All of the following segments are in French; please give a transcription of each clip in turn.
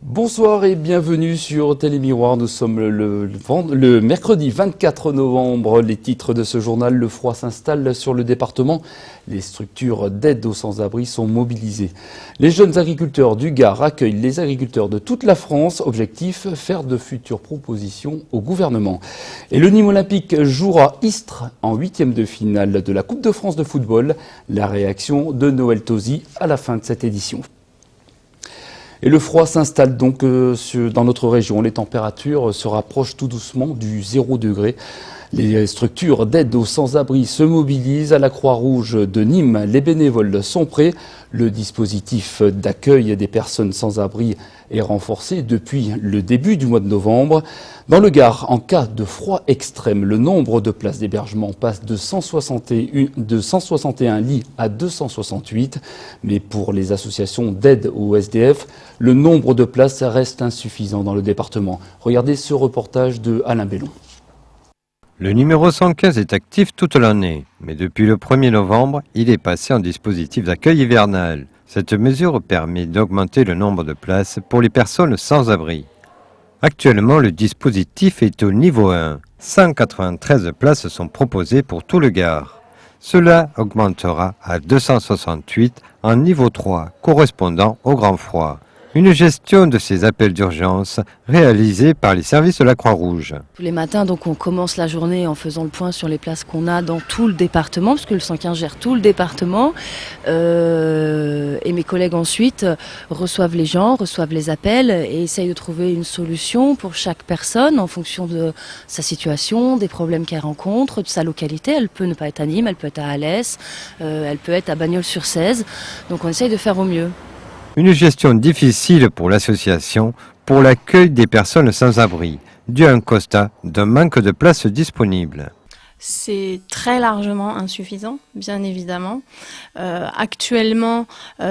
Bonsoir et bienvenue sur Télémiroir. Nous sommes le mercredi 24 novembre. Les titres de ce journal: le froid s'installe sur le département. Les structures d'aide aux sans-abri sont mobilisées. Les jeunes agriculteurs du Gard accueillent les agriculteurs de toute la France. Objectif: faire de futures propositions au gouvernement. Et le Nîmes Olympique jouera Istres en 8e de finale de la Coupe de France de football. La réaction de Noël Tosi à la fin de cette édition. Et le froid s'installe donc dans notre région. Les températures se rapprochent tout doucement du 0 degré. Les structures d'aide aux sans-abri se mobilisent. À la Croix-Rouge de Nîmes, les bénévoles sont prêts. Le dispositif d'accueil des personnes sans-abri est renforcé depuis le début du mois de novembre. Dans le Gard, en cas de froid extrême, le nombre de places d'hébergement passe de 161 lits à 268. Mais pour les associations d'aide aux SDF, le nombre de places reste insuffisant dans le département. Regardez ce reportage de Alain Bellon. Le numéro 115 est actif toute l'année, mais depuis le 1er novembre, il est passé en dispositif d'accueil hivernal. Cette mesure permet d'augmenter le nombre de places pour les personnes sans abri. Actuellement, le dispositif est au niveau 1. 193 places sont proposées pour tout le Gard. Cela augmentera à 268 en niveau 3, correspondant au grand froid. Une gestion de ces appels d'urgence réalisée par les services de la Croix-Rouge. Tous les matins, donc, on commence la journée en faisant le point sur les places qu'on a dans tout le département, parce que le 115 gère tout le département. Et mes collègues ensuite reçoivent les gens, reçoivent les appels et essayent de trouver une solution pour chaque personne en fonction de sa situation, des problèmes qu'elle rencontre, de sa localité. Elle peut ne pas être à Nîmes, elle peut être à Alès, elle peut être à Bagnols-sur-Cèze. Donc on essaye de faire au mieux. Une gestion difficile pour l'association pour l'accueil des personnes sans abri, dû à un constat d'un manque de places disponibles. C'est très largement insuffisant, bien évidemment. Actuellement,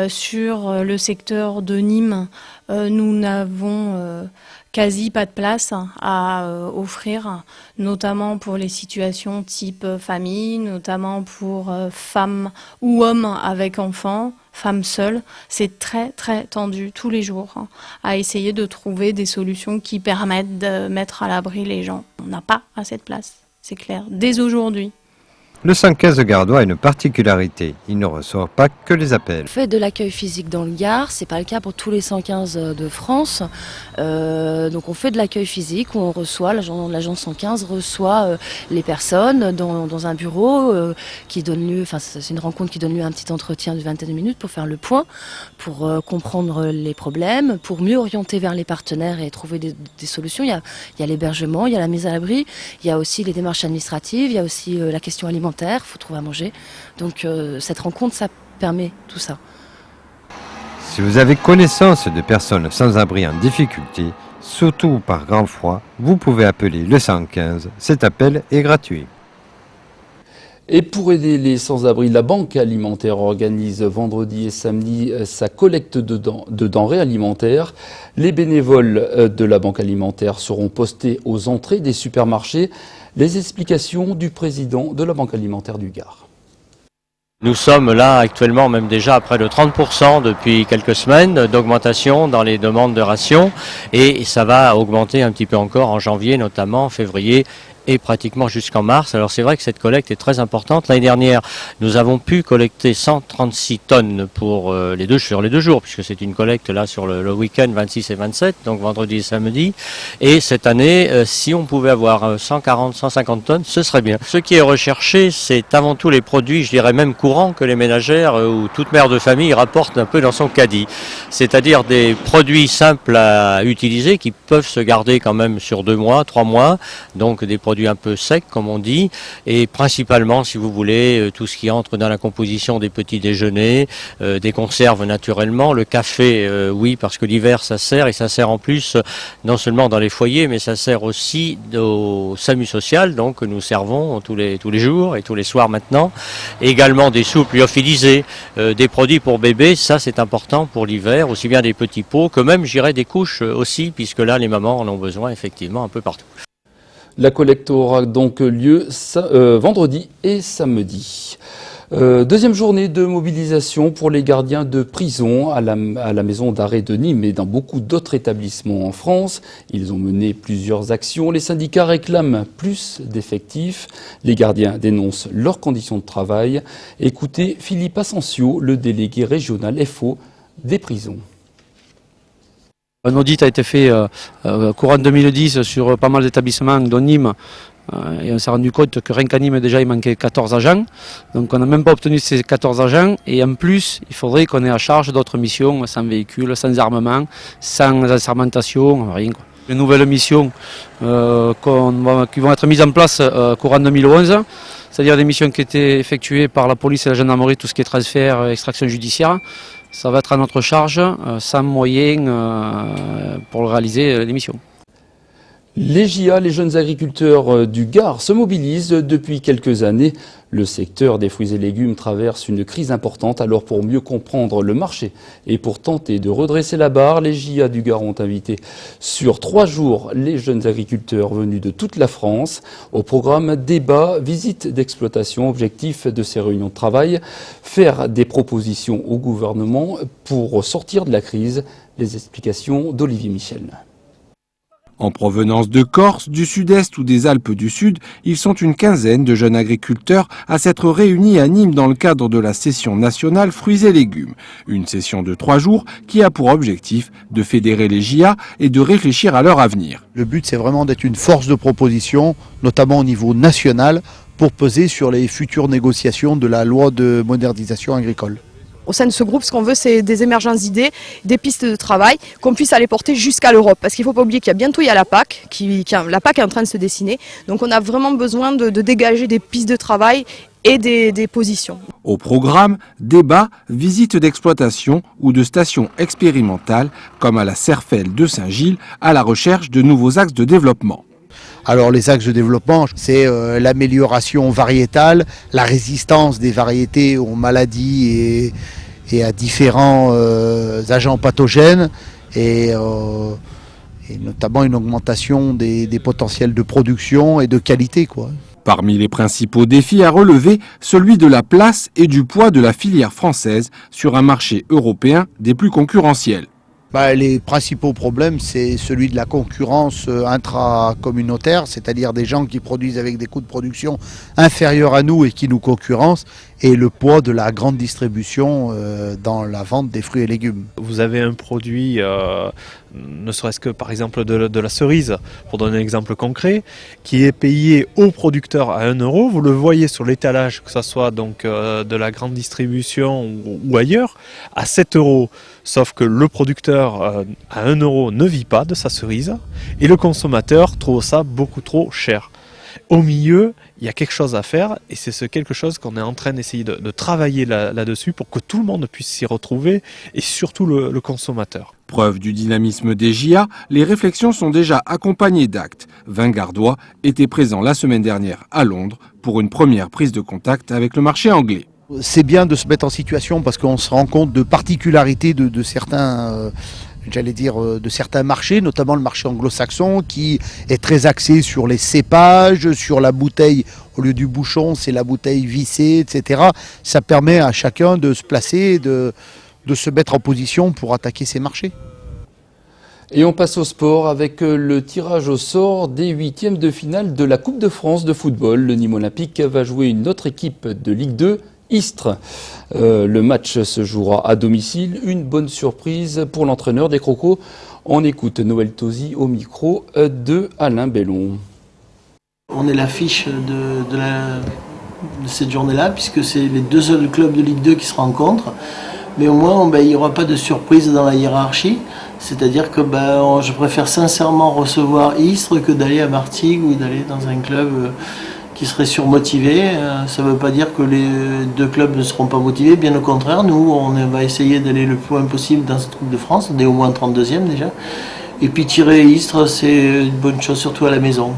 sur le secteur de Nîmes, nous n'avons quasi pas de place à offrir, notamment pour les situations type famille, notamment pour femmes ou hommes avec enfants, femmes seules. C'est très très tendu tous les jours à essayer de trouver des solutions qui permettent de mettre à l'abri les gens. On n'a pas assez de place, c'est clair, dès aujourd'hui. Le 115 gardois a une particularité, il ne reçoit pas que les appels. On fait de l'accueil physique dans le Gard, c'est pas le cas pour tous les 115 de France. Donc on fait de l'accueil physique où on reçoit, l'agent 115 reçoit les personnes dans un bureau qui donne lieu, enfin c'est une rencontre qui donne lieu à un petit entretien de 21 minutes pour faire le point, pour comprendre les problèmes, pour mieux orienter vers les partenaires et trouver des solutions. Il y a l'hébergement, il y a la mise à l'abri, il y a aussi les démarches administratives, il y a aussi la question alimentaire. Il faut trouver à manger. Donc cette rencontre, ça permet tout ça. Si vous avez connaissance de personnes sans abri en difficulté, surtout par grand froid, vous pouvez appeler le 115. Cet appel est gratuit. Et pour aider les sans-abri, la Banque alimentaire organise vendredi et samedi sa collecte de denrées alimentaires. Les bénévoles de la Banque alimentaire seront postés aux entrées des supermarchés. Les explications du président de la Banque alimentaire du Gard. Nous sommes là actuellement même déjà à près de 30% depuis quelques semaines d'augmentation dans les demandes de rations et ça va augmenter un petit peu encore en janvier, notamment en février et pratiquement jusqu'en mars. Alors c'est vrai que cette collecte est très importante. L'année dernière, nous avons pu collecter 136 tonnes pour sur les deux jours, puisque c'est une collecte là sur le week-end 26 et 27, donc vendredi et samedi. Et cette année, si on pouvait avoir 140, 150 tonnes, ce serait bien. Ce qui est recherché, c'est avant tout les produits, je dirais même courants, que les ménagères ou toute mère de famille rapporte un peu dans son caddie. C'est-à-dire des produits simples à utiliser qui peuvent se garder quand même sur 2 mois, 3 mois, donc des produits un peu secs comme on dit, et principalement si vous voulez tout ce qui entre dans la composition des petits déjeuners, des conserves naturellement, le café oui parce que l'hiver ça sert et ça sert en plus non seulement dans les foyers mais ça sert aussi au SAMU social, donc nous servons tous les jours et tous les soirs maintenant, et également des soupes lyophilisées, des produits pour bébés, ça c'est important pour l'hiver, aussi bien des petits pots que même j'irais des couches aussi puisque là les mamans en ont besoin effectivement un peu partout. La collecte aura donc lieu vendredi et samedi. Deuxième journée de mobilisation pour les gardiens de prison à la maison d'arrêt de Nîmes et dans beaucoup d'autres établissements en France. Ils ont mené plusieurs actions. Les syndicats réclament plus d'effectifs. Les gardiens dénoncent leurs conditions de travail. Écoutez Philippe Asensio, le délégué régional FO des prisons. Un audit a été fait courant 2010 sur pas mal d'établissements dont Nîmes. Et on s'est rendu compte que rien qu'à Nîmes, déjà, il manquait 14 agents. Donc on n'a même pas obtenu ces 14 agents. Et en plus, il faudrait qu'on ait à charge d'autres missions sans véhicule, sans armement, sans assermentation, rien, quoi. Les nouvelles missions qui vont être mises en place courant 2011, c'est-à-dire des missions qui étaient effectuées par la police et la gendarmerie, tout ce qui est transfert, extraction judiciaire, ça va être à notre charge, sans moyens pour réaliser les missions. Les JA, les jeunes agriculteurs du Gard, se mobilisent depuis quelques années. Le secteur des fruits et légumes traverse une crise importante. Alors pour mieux comprendre le marché et pour tenter de redresser la barre, les JA du Gard ont invité sur 3 jours les jeunes agriculteurs venus de toute la France. Au programme débat, visite d'exploitation, objectif de ces réunions de travail, faire des propositions au gouvernement pour sortir de la crise. Les explications d'Olivier Michel. En provenance de Corse, du Sud-Est ou des Alpes du Sud, ils sont une quinzaine de jeunes agriculteurs à s'être réunis à Nîmes dans le cadre de la session nationale Fruits et légumes. Une session de 3 jours qui a pour objectif de fédérer les JA et de réfléchir à leur avenir. Le but, c'est vraiment d'être une force de proposition, notamment au niveau national, pour peser sur les futures négociations de la loi de modernisation agricole. Au sein de ce groupe, ce qu'on veut, c'est des émergences d'idées, des pistes de travail, qu'on puisse aller porter jusqu'à l'Europe. Parce qu'il ne faut pas oublier qu'il y a bientôt la PAC, la PAC est en train de se dessiner. Donc on a vraiment besoin de dégager des pistes de travail et des positions. Au programme, débat, visite d'exploitation ou de stations expérimentales, comme à la Serfelle de Saint-Gilles, à la recherche de nouveaux axes de développement. Alors les axes de développement, c'est l'amélioration variétale, la résistance des variétés aux maladies et à différents agents pathogènes et notamment une augmentation des potentiels de production et de qualité, quoi. Parmi les principaux défis à relever, celui de la place et du poids de la filière française sur un marché européen des plus concurrentiels. Les principaux problèmes, c'est celui de la concurrence intracommunautaire, c'est-à-dire des gens qui produisent avec des coûts de production inférieurs à nous et qui nous concurrencent, et le poids de la grande distribution dans la vente des fruits et légumes. Vous avez un produit, ne serait-ce que par exemple de la cerise, pour donner un exemple concret, qui est payé au producteur à 1 €, vous le voyez sur l'étalage, que ce soit donc de la grande distribution ou ailleurs, à 7 €. Sauf que le producteur à 1 € ne vit pas de sa cerise et le consommateur trouve ça beaucoup trop cher. Au milieu, il y a quelque chose à faire et c'est ce quelque chose qu'on est en train d'essayer de travailler là-dessus pour que tout le monde puisse s'y retrouver et surtout le consommateur. Preuve du dynamisme des JA, les réflexions sont déjà accompagnées d'actes. 20 Gardois étaient présents la semaine dernière à Londres pour une première prise de contact avec le marché anglais. C'est bien de se mettre en situation parce qu'on se rend compte de particularités de certains, de certains marchés, notamment le marché anglo-saxon qui est très axé sur les cépages, sur la bouteille, au lieu du bouchon, c'est la bouteille vissée, etc. Ça permet à chacun de se placer, de se mettre en position pour attaquer ces marchés. Et on passe au sport avec le tirage au sort des 8e de finale de la Coupe de France de football. Le Nîmes Olympique va jouer une autre équipe de Ligue 2, Istres. Le match se jouera à domicile. Une bonne surprise pour l'entraîneur des Crocos. On écoute Noël Tosi au micro de Alain Bellon. On est l'affiche de cette journée-là, puisque c'est les 2 seuls clubs de Ligue 2 qui se rencontrent. Mais au moins, il n'y aura pas de surprise dans la hiérarchie. C'est-à-dire que je préfère sincèrement recevoir Istres que d'aller à Martigues ou d'aller dans un club qui serait surmotivé. Ça ne veut pas dire que les 2 clubs ne seront pas motivés. Bien au contraire, nous, on va essayer d'aller le plus loin possible dans cette Coupe de France. On est au moins 32e déjà. Et puis tirer Istres, c'est une bonne chose, surtout à la maison.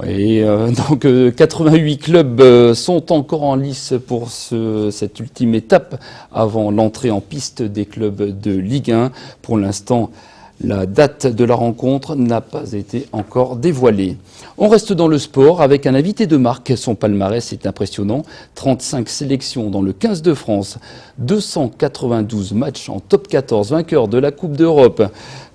Et donc 88 clubs sont encore en lice pour cette ultime étape avant l'entrée en piste des clubs de Ligue 1. Pour l'instant, La date de la rencontre n'a pas été encore dévoilée. On reste dans le sport avec un invité de marque. Son palmarès est impressionnant. 35 sélections dans le 15 de France, 292 matchs en top 14, vainqueur de la Coupe d'Europe,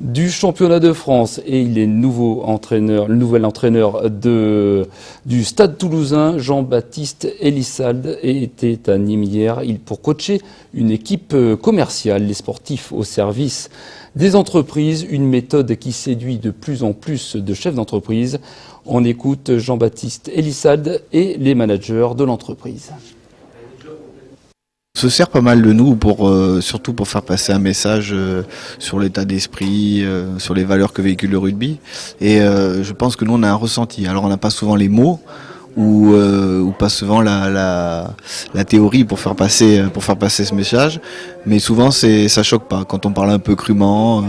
du championnat de France, et il est le nouvel entraîneur du Stade Toulousain. Jean-Baptiste Elissalde était à Nîmes hier pour coacher une équipe commerciale, les sportifs au service des entreprises, une méthode qui séduit de plus en plus de chefs d'entreprise. On écoute Jean-Baptiste Elissalde et les managers de l'entreprise. On se sert pas mal de nous surtout pour faire passer un message sur l'état d'esprit, sur les valeurs que véhicule le rugby. Et je pense que nous on a un ressenti. Alors on n'a pas souvent les mots ou pas souvent la théorie pour faire passer ce message, mais souvent ça choque pas. Quand on parle un peu crûment,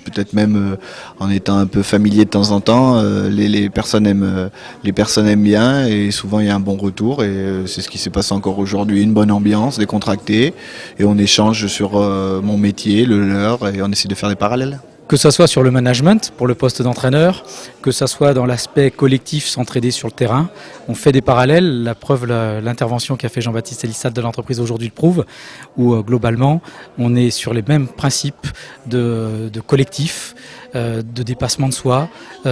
peut-être même en étant un peu familier de temps en temps, les personnes aiment bien, et souvent il y a un bon retour, et c'est ce qui s'est passé encore aujourd'hui, une bonne ambiance, décontractée, et on échange sur mon métier, le leur, et on essaie de faire des parallèles. Que ça soit sur le management, pour le poste d'entraîneur, que ça soit dans l'aspect collectif, s'entraider sur le terrain. On fait des parallèles, la preuve, l'intervention qu'a fait Jean-Baptiste Elissalde de l'entreprise aujourd'hui le prouve, où globalement, on est sur les mêmes principes de collectif, de dépassement de soi.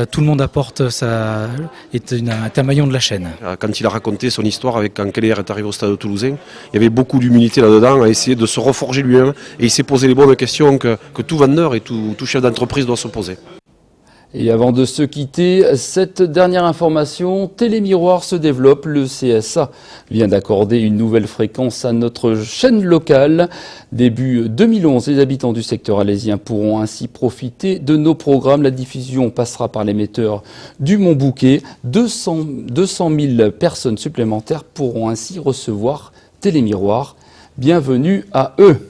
Tout le monde apporte est un maillon de la chaîne. Quand il a raconté son histoire avec quand Keller est arrivé au Stade Toulousain, il y avait beaucoup d'humilité là-dedans, à essayer de se reforger lui-même, et il s'est posé les bonnes questions que tout vendeur et tout chef d'entreprise doit se poser. Et avant de se quitter, cette dernière information, Télémiroir se développe. Le CSA vient d'accorder une nouvelle fréquence à notre chaîne locale. Début 2011, les habitants du secteur alésien pourront ainsi profiter de nos programmes. La diffusion passera par l'émetteur du Montbouquet. 200 000 personnes supplémentaires pourront ainsi recevoir Télémiroir. Bienvenue à eux.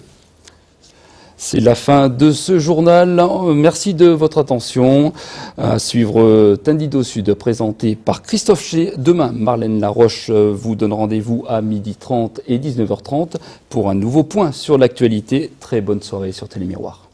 C'est la fin de ce journal. Merci de votre attention. À suivre Tendido Sud, présenté par Christophe Ché. Demain, Marlène Laroche vous donne rendez-vous à 12h30 et 19h30 pour un nouveau point sur l'actualité. Très bonne soirée sur Télémiroir.